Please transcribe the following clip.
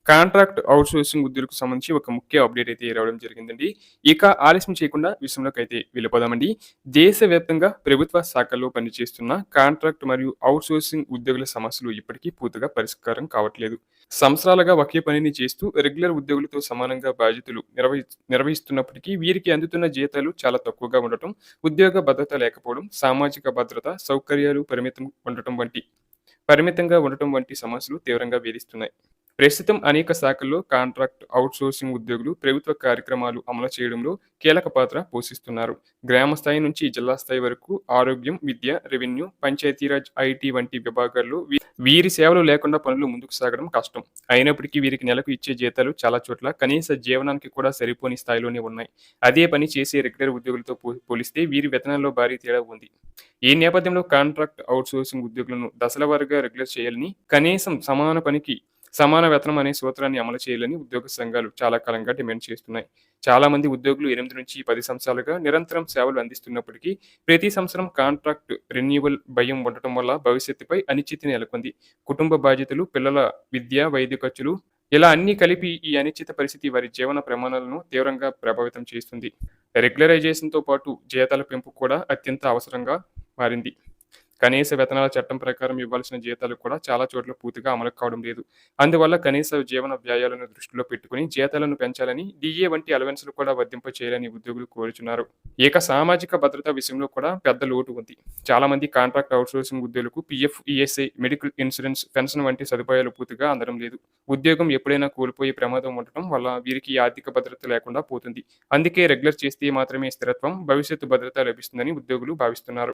Contract outsourcing ఉద్యోగులకు సంబంధించి ఒక ముఖ్య అప్డేట్ అయితే రావడం జరిగిందండి. ఇక ఆలస్యం చేయకుండా విషయంలోకైతే వెళ్ళిపోదామండి. దేశవ్యాప్తంగా ప్రభుత్వ శాఖల్లో పనిచేస్తున్న కాంట్రాక్ట్ మరియు ఔట్‌సోర్సింగ్ ఉద్యోగుల సమస్యలు ఇప్పటికీ పూర్తిగా పరిష్కారం కావట్లేదు. సంవత్సరాలుగా ఒకే పనిని చేస్తూ రెగ్యులర్ ఉద్యోగులతో సమానంగా బాధ్యతలు నిర్వహిస్తున్నప్పటికీ వీరికి అందుతున్న జీతాలు చాలా తక్కువగా ఉండటం, ఉద్యోగ భద్రత లేకపోవడం, సామాజిక భద్రత, సౌకర్యాలు పరిమితంగా ఉండటం వంటి సమస్యలు తీవ్రంగా వేధిస్తున్నాయి. ప్రస్తుతం అనేక శాఖల్లో కాంట్రాక్ట్ అవుట్‌సోర్సింగ్ ఉద్యోగులు ప్రభుత్వ కార్యక్రమాలు అమలు చేయడంలో కీలక పాత్ర పోషిస్తున్నారు. గ్రామ స్థాయి నుంచి జిల్లా స్థాయి వరకు ఆరోగ్యం, విద్య, రెవెన్యూ, పంచాయతీరాజ్, ఐటీ వంటి విభాగాల్లో వీరి సేవలు లేకుండా పనులు ముందుకు సాగడం కష్టం. అయినప్పటికీ వీరికి నెలకు ఇచ్చే జీతాలు చాలా చోట్ల కనీస జీవనానికి కూడా సరిపోని స్థాయిలోనే ఉన్నాయి. అదే పని చేసే రెగ్యులర్ ఉద్యోగులతో పోలిస్తే వీరి వేతనాల్లో భారీ తేడా ఉంది. ఈ నేపథ్యంలో కాంట్రాక్ట్ అవుట్‌సోర్సింగ్ ఉద్యోగులను దశల వారీగా రెగ్యులర్ చేయాలని, కనీసం సమాన పనికి సమాన వేతనం అనే సూత్రాన్ని అమలు చేయాలని ఉద్యోగ సంఘాలు చాలా కాలంగా డిమాండ్ చేస్తున్నాయి. చాలా మంది ఉద్యోగులు 8-10 సంవత్సరాలుగా నిరంతరం సేవలు అందిస్తున్నప్పటికీ ప్రతి సంవత్సరం కాంట్రాక్ట్ రెన్యువల్ భయం ఉండటం వల్ల భవిష్యత్తుపై అనిశ్చితి నెలకొంది. కుటుంబ బాధ్యతలు, పిల్లల విద్య, వైద్య ఖర్చులు ఇలా అన్నీ కలిపి ఈ అనిశ్చిత పరిస్థితి వారి జీవన ప్రమాణాలను తీవ్రంగా ప్రభావితం చేస్తుంది. రెగ్యులరైజేషన్‌తో పాటు జీతాల పెంపు కూడా అత్యంత అవసరంగా మారింది. కనీస వేతనాల చట్టం ప్రకారం ఇవ్వాల్సిన జీతాలు కూడా చాలా చోట్ల పూర్తిగా అమలు కావడం లేదు. అందువల్ల కనీస జీవన వ్యయాలను దృష్టిలో పెట్టుకుని జీతాలను పెంచాలని, డీఏ వంటి అలవెన్స్‌లు కూడా వర్తింప చేయాలని ఉద్యోగులు కోరుచున్నారు. ఇక సామాజిక భద్రత విషయంలో కూడా పెద్ద లోటు ఉంది. చాలా మంది కాంట్రాక్ట్ అవుట్‌సోర్సింగ్ ఉద్యోగులకు PF, ESI, medical insurance, pension వంటి సదుపాయాలు పూర్తిగా అందడం లేదు. ఉద్యోగం ఎప్పుడైనా కోల్పోయే ప్రమాదం ఉండటం వల్ల వీరికి ఆర్థిక భద్రత లేకుండా పోతుంది. అందుకే రెగ్యులర్ చేస్తే మాత్రమే స్థిరత్వం, భవిష్యత్తు భద్రత లభిస్తుందని ఉద్యోగులు భావిస్తున్నారు.